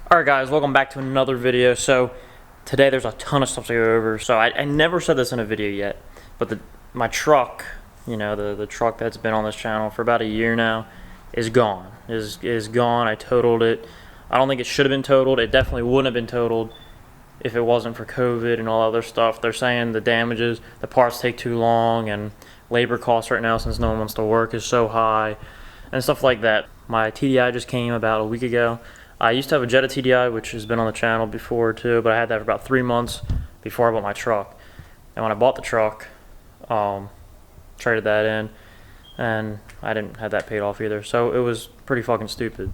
Alright guys, welcome back to another video. So today there's a ton of stuff to go over. So I never said this in a video yet, but my truck, you know, the truck that's been on this channel for about a year now is gone. Is gone. I totaled it. I don't think it should have been totaled. It definitely wouldn't have been totaled if it wasn't for COVID and all other stuff. They're saying the damages, the parts take too long, and labor costs right now since no one wants to work is so high and stuff like that. My TDI just came about a week ago. I used to have a Jetta TDI, which has been on the channel before too, but I had that for about 3 months before I bought my truck. And when I bought the truck, traded that in, and I didn't have that paid off either. So it was pretty fucking stupid.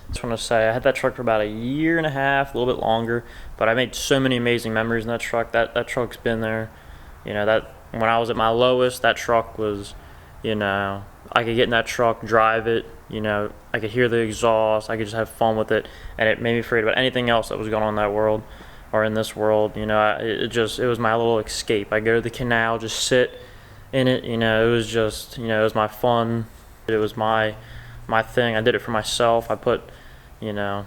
I just want to say I had that truck for about a year and a half, a little bit longer, but I made so many amazing memories in that truck. That truck's been there. You know, that when I was at my lowest, that truck was, you know, I could get in that truck, drive it, you know, I could hear the exhaust, I could just have fun with it, and it made me forget about anything else that was going on in that world, or in this world, you know. It was my little escape. I go to the canal, just sit in it, you know. It was just, you know, it was my fun, it was my thing. I did it for myself. I put, you know,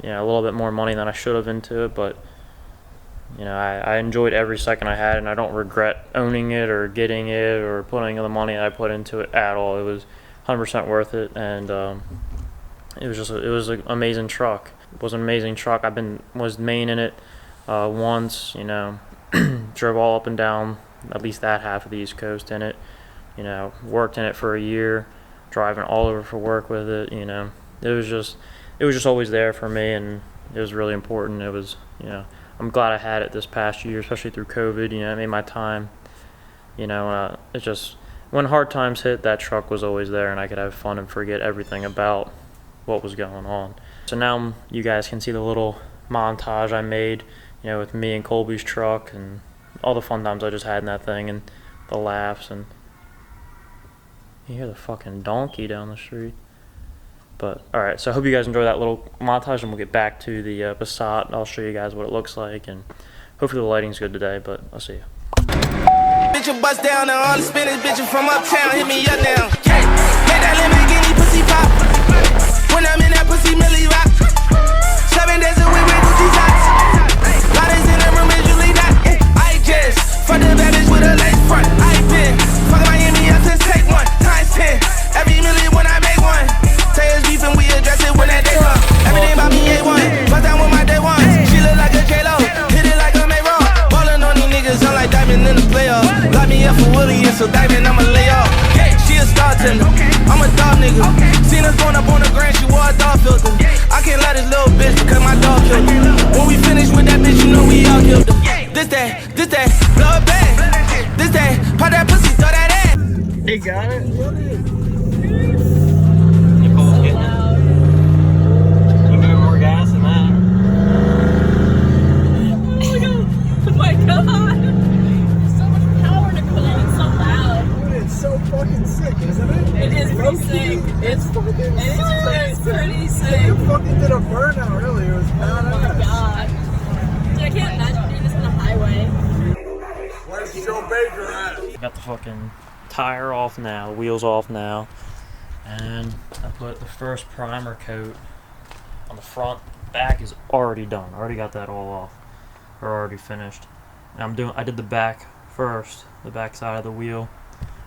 a little bit more money than I should have into it, but, you know, I enjoyed every second I had, and I don't regret owning it or getting it or putting the money I put into it at all. It was 100% worth it, and it was an amazing truck. It was an amazing truck. Was main in it once, you know, drove all up and down at least that half of the East Coast in it, you know, worked in it for a year, driving all over for work with it, you know. It was just always there for me, and it was really important. It was, you know, I'm glad I had it this past year, especially through COVID. You know, it made my time, you know, it just, when hard times hit, that truck was always there, and I could have fun and forget everything about what was going on. So now you guys can see the little montage I made, you know, with me and Colby's truck and all the fun times I just had in that thing, and the laughs, and you hear the fucking donkey down the street. But alright, so I hope you guys enjoy that little montage, and we'll get back to the Passat. I'll show you guys what it looks like, and hopefully the lighting's good today, but I'll see you. Bitch, bust down and all the Spanish bitches from uptown hit me up now. Yeah, make that Lamborghini pussy pop. When I'm in that pussy, Millie rock. 7 days a week with Gucci socks. Bodies in the room is usually not. I just fuck the bad bitch with a lace front. I been fuck Miami up since take one times 10. Every million when I make one. Say it's beef and we address it when that day come. Everything about me A1. Bust down with my day one. She look like a J-Lo. Hit it like a May-Ro. Ballin' on these niggas, I'm like Diamond in the playoff. Lock me up for Willie, and so Diamond, I'ma lay off. Yeah, she a star tender, I'm a dog nigga. Seen us going up on the grand, she wore a dog filter. I can't let this little bitch because my dog killed her. When we finish with that bitch, you know we all killed her. This that, blow it back. This that, pop that pussy, throw that ass. He got it? It's pretty sick. You fucking did a burnout earlier. It was badass. Oh my god. Dude, I can't imagine doing this on a highway. Where's Joe Baker at? Got the fucking tire off now, wheels off now, and I put the first primer coat on the front. Back is already done. I already got that all off, or already finished. And I did the back first, the back side of the wheel,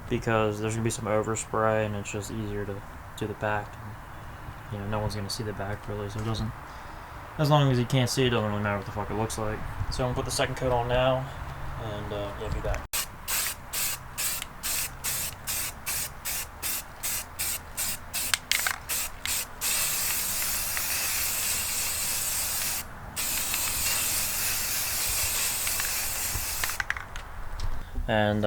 because there's gonna be some overspray, and it's just easier to do the back. And, you know, no one's gonna see the back really, so it doesn't. As long as you can't see it, doesn't really matter what the fuck it looks like. So I'm gonna put the second coat on now, and yeah, be back. And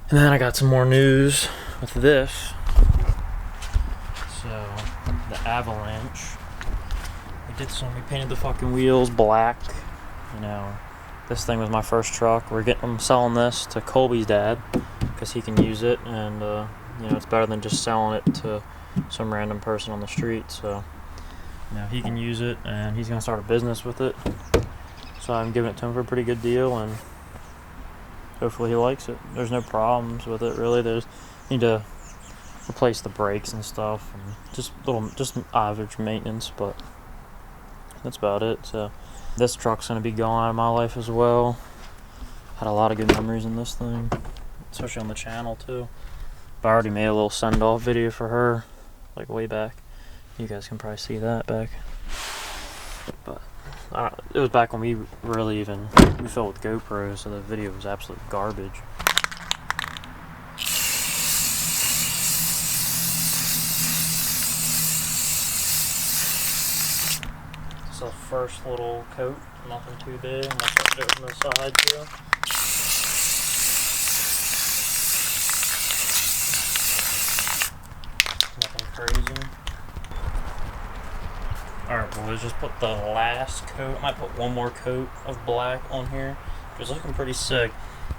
then I got some more news with this. So, the Avalanche. We painted the fucking wheels black. You know, this thing was my first truck. I'm selling this to Colby's dad, because he can use it, and you know, it's better than just selling it to some random person on the street. So, you know, he can use it, and he's gonna start a business with it. So I'm giving it to him for a pretty good deal, and hopefully he likes it. There's no problems with it really. Need to replace the brakes and stuff, and just average maintenance, but that's about it. So this truck's gonna be gone out of my life as well. Had a lot of good memories in this thing, especially on the channel too. But I already made a little send-off video for her, like way back. You guys can probably see that back. But it was back when we really we filmed with GoPros, so the video was absolute garbage. So first little coat, nothing too big. I'm gonna start doing it from the side too. Nothing crazy. Alright boys, just put the last coat. I might put one more coat of black on here. It's looking pretty sick.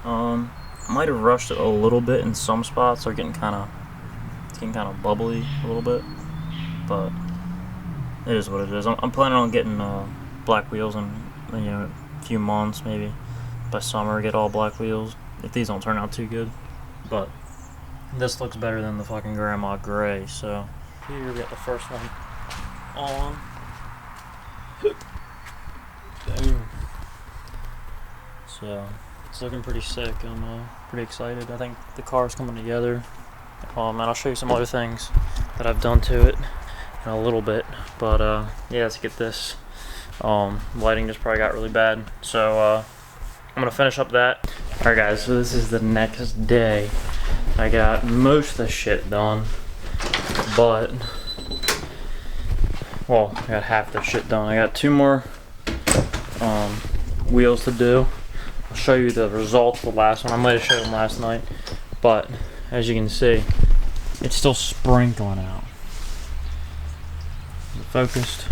Might have rushed it a little bit in some spots. They're getting kind of bubbly a little bit, but it is what it is. I'm planning on getting black wheels in a few months, maybe by summer. Get all black wheels if these don't turn out too good. But this looks better than the fucking grandma gray. So here we got the first one on. Boom. So it's looking pretty sick. I'm pretty excited. I think the car's coming together. And I'll show you some other things that I've done to it in a little bit. But yeah, let's get this. Lighting just probably got really bad. So I'm gonna finish up that. Alright guys, so this is the next day. I got most of the shit done, but well, I got half the shit done. I got 2 more wheels to do. I'll show you the results of the last one. I might have showed them last night, but as you can see, it's still sprinkling out. Is it focused?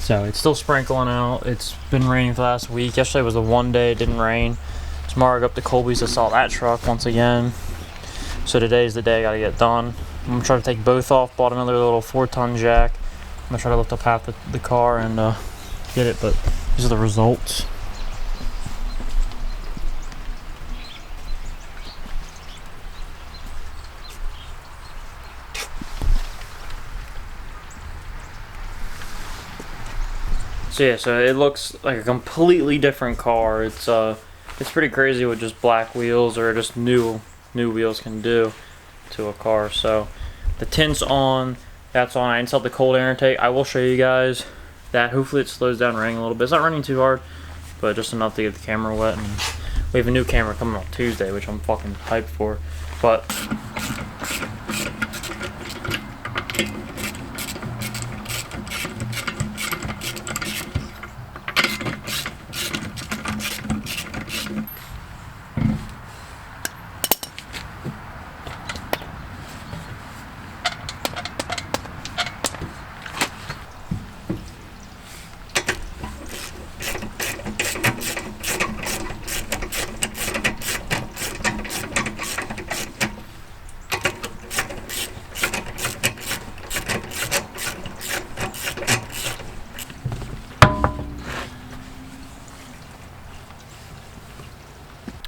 So it's still sprinkling out. It's been raining for the last week. Yesterday was the one day it didn't rain. Tomorrow I go up to Colby's to sell that truck once again. So today's the day I gotta get done. I'm gonna try to take both off. Bought another little 4-ton jack. I'm gonna try to lift up half the car and get it, but these are the results. So yeah, so it looks like a completely different car. It's pretty crazy what just black wheels or just new wheels can do to a car. So the tint's on, that's on. I installed the cold air intake. I will show you guys that. Hopefully it slows down raining a little bit. It's not raining too hard, but just enough to get the camera wet. And we have a new camera coming on Tuesday, which I'm fucking hyped for. But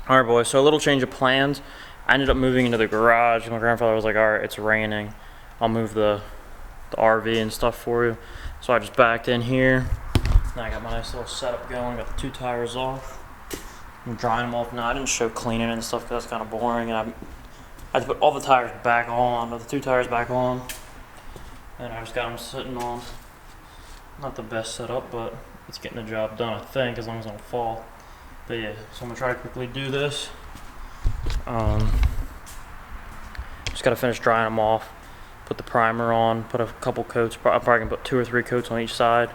alright boys, so a little change of plans. I ended up moving into the garage. My grandfather was like, alright, it's raining. I'll move the RV and stuff for you. So I just backed in here. Now I got my nice little setup going. Got the 2 tires off. I'm drying them off now. I didn't show cleaning and stuff because that's kind of boring. And I had to put all the tires back on, the 2 tires back on. And I just got them sitting on. Not the best setup, but it's getting the job done, I think, as long as I don't fall. But yeah, so I'm gonna try to quickly do this. Just gotta finish drying them off, put the primer on, put a couple coats. I'm probably gonna put 2 or 3 coats on each side,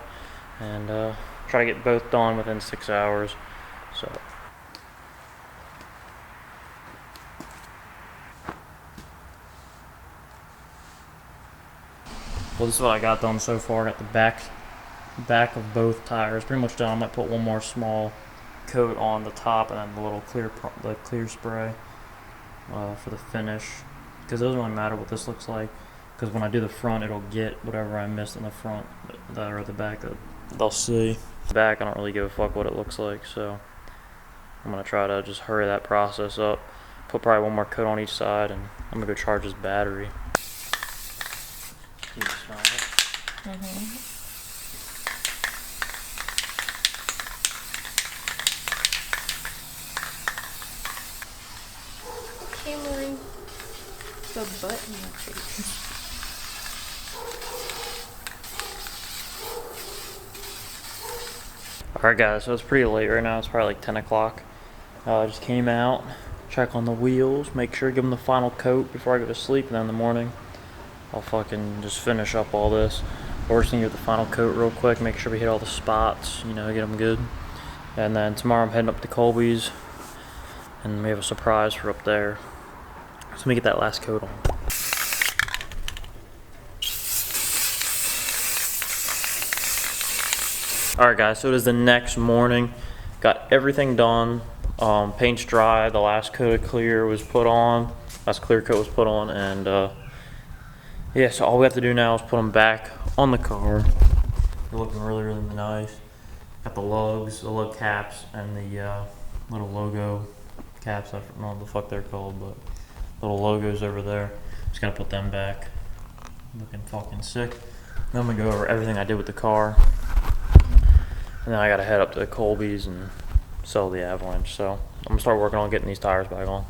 and try to get both done within 6 hours. So. Well, this is what I got done so far. I got the back of both tires pretty much done. I might put one more small coat on the top and then the little clear spray for the finish, because it doesn't really matter what this looks like, because when I do the front it'll get whatever I missed in the front or the back that they'll see. The back I don't really give a fuck what it looks like, so I'm gonna try to just hurry that process up, put probably one more coat on each side, and I'm gonna go charge this battery. You smell it? The button face. Alright guys, so it's pretty late right now. It's probably like 10 o'clock. I just came out, check on the wheels, make sure to give them the final coat before I go to sleep, and then in the morning I'll fucking just finish up all this. We're just gonna give the final coat real quick, make sure we hit all the spots, you know, get them good. And then tomorrow I'm heading up to Colby's, and we have a surprise for up there. So let me get that last coat on. Alright guys, so it is the next morning. Got everything done. Paint's dry, the last coat of clear was put on. Last clear coat was put on, and yeah, so all we have to do now is put them back on the car. They're looking really, really nice. Got the lugs, the lug caps, and the little logo caps. I don't know what the fuck they're called, but little logos over there. Just gotta put them back. Looking fucking sick. Then I'm gonna go over everything I did with the car. And then I gotta head up to Colby's and sell the Avalanche. So I'm gonna start working on getting these tires back on.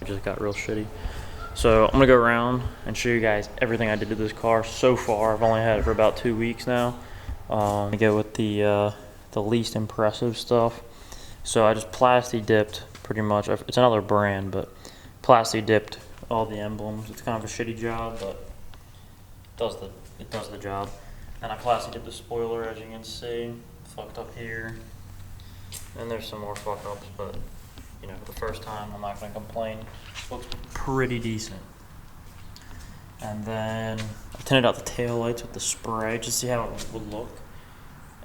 Just got real shitty. So I'm gonna go around and show you guys everything I did to this car so far. I've only had it for about 2 weeks now. I go with the least impressive stuff. So I just plasti dipped pretty much. It's another brand, but plasti dipped all the emblems. It's kind of a shitty job, but it does the job. And I plasti dipped the spoiler, as you can see. Fucked up here. And there's some more fuck ups, but you know, for the first time, I'm not going to complain. Looks pretty decent. And then I tinted out the tail lights with the spray just to see how it would look.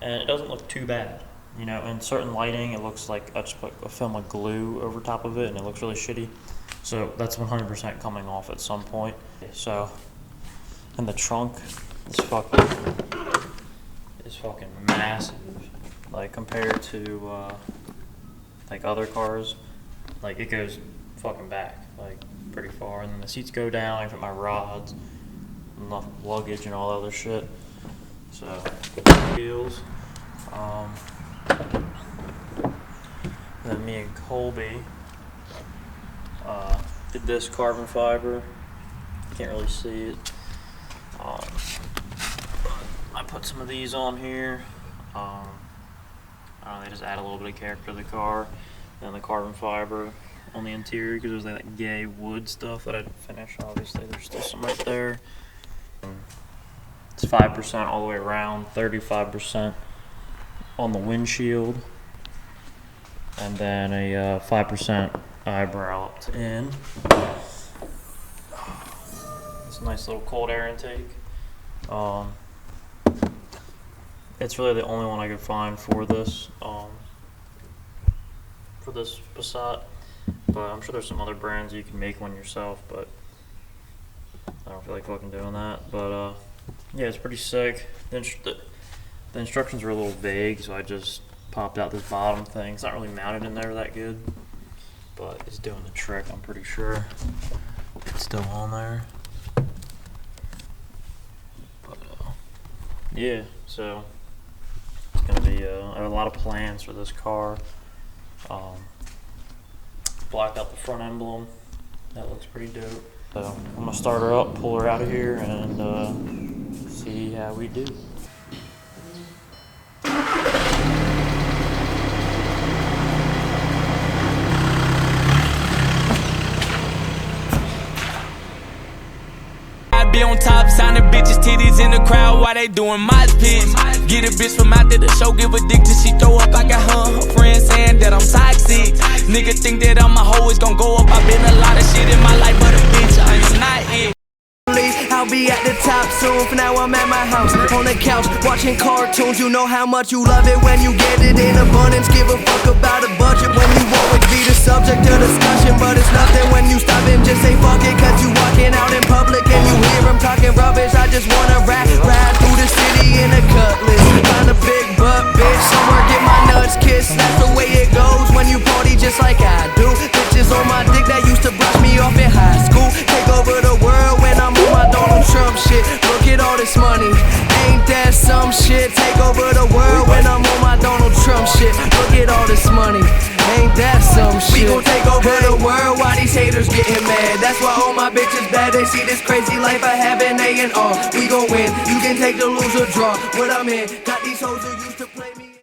And it doesn't look too bad. You know, in certain lighting, it looks like I just put a film of glue over top of it, and it looks really shitty. So that's 100% coming off at some point. So, and the trunk is fucking massive. Like compared to like other cars, like it goes fucking back like pretty far, and then the seats go down. I put my rods, enough luggage, and all that other shit. So wheels. Then me and Colby did this carbon fiber. Can't really see it. I put some of these on here. They just add a little bit of character to the car. And the carbon fiber on the interior, because there's that gay wood stuff that I didn't finish. Obviously, there's still some right there. It's 5% all the way around, 35% on the windshield, and then a 5% eyebrow up to in. It's a nice little cold air intake. It's really the only one I could find for this Passat, but I'm sure there's some other brands you can make one yourself, but I don't feel like fucking doing that. But yeah, it's pretty sick. The instructions were a little vague, so I just popped out this bottom thing. It's not really mounted in there that good, but it's doing the trick, I'm pretty sure. It's still on there. But yeah, so it's gonna be I have a lot of plans for this car. Black out the front emblem. That looks pretty dope. So I'm gonna start her up, pull her out of here, and see how we do. Be on top, signing bitches, titties in the crowd while they doing my pits. Get a bitch from out there to show, give a dick till she throw up. I got her friends saying that I'm toxic. Nigga think that I'm a hoe, it's gon' go up. I've been a lot of shit in my life, but a bitch, I am not it. I'll be be at the top soon. For now I'm at my house, on the couch, watching cartoons. You know how much you love it when you get it in abundance. Give a fuck about a budget when you always be the subject of discussion. But it's nothing when you stop and just say fuck it. Cause you walking out in public and you hear them talking rubbish. I just wanna ride through the city in a cutlass. Find a big butt bitch, somewhere get my nuts kissed. That's the way it goes when you party just like I do. Bitches on my dick that used to brush me off in high school. Take over the world when I'm on my Donald Trump shit. Look at all this money, ain't that some shit? Take over the world when I'm on my Donald Trump shit. Look at all this money, ain't that some shit? We gon' take over the world while these haters getting mad. That's why all my bitches bad. They see this crazy life I have in A&R. We gon' win, you can take the lose or draw. What I'm in, got these hoes.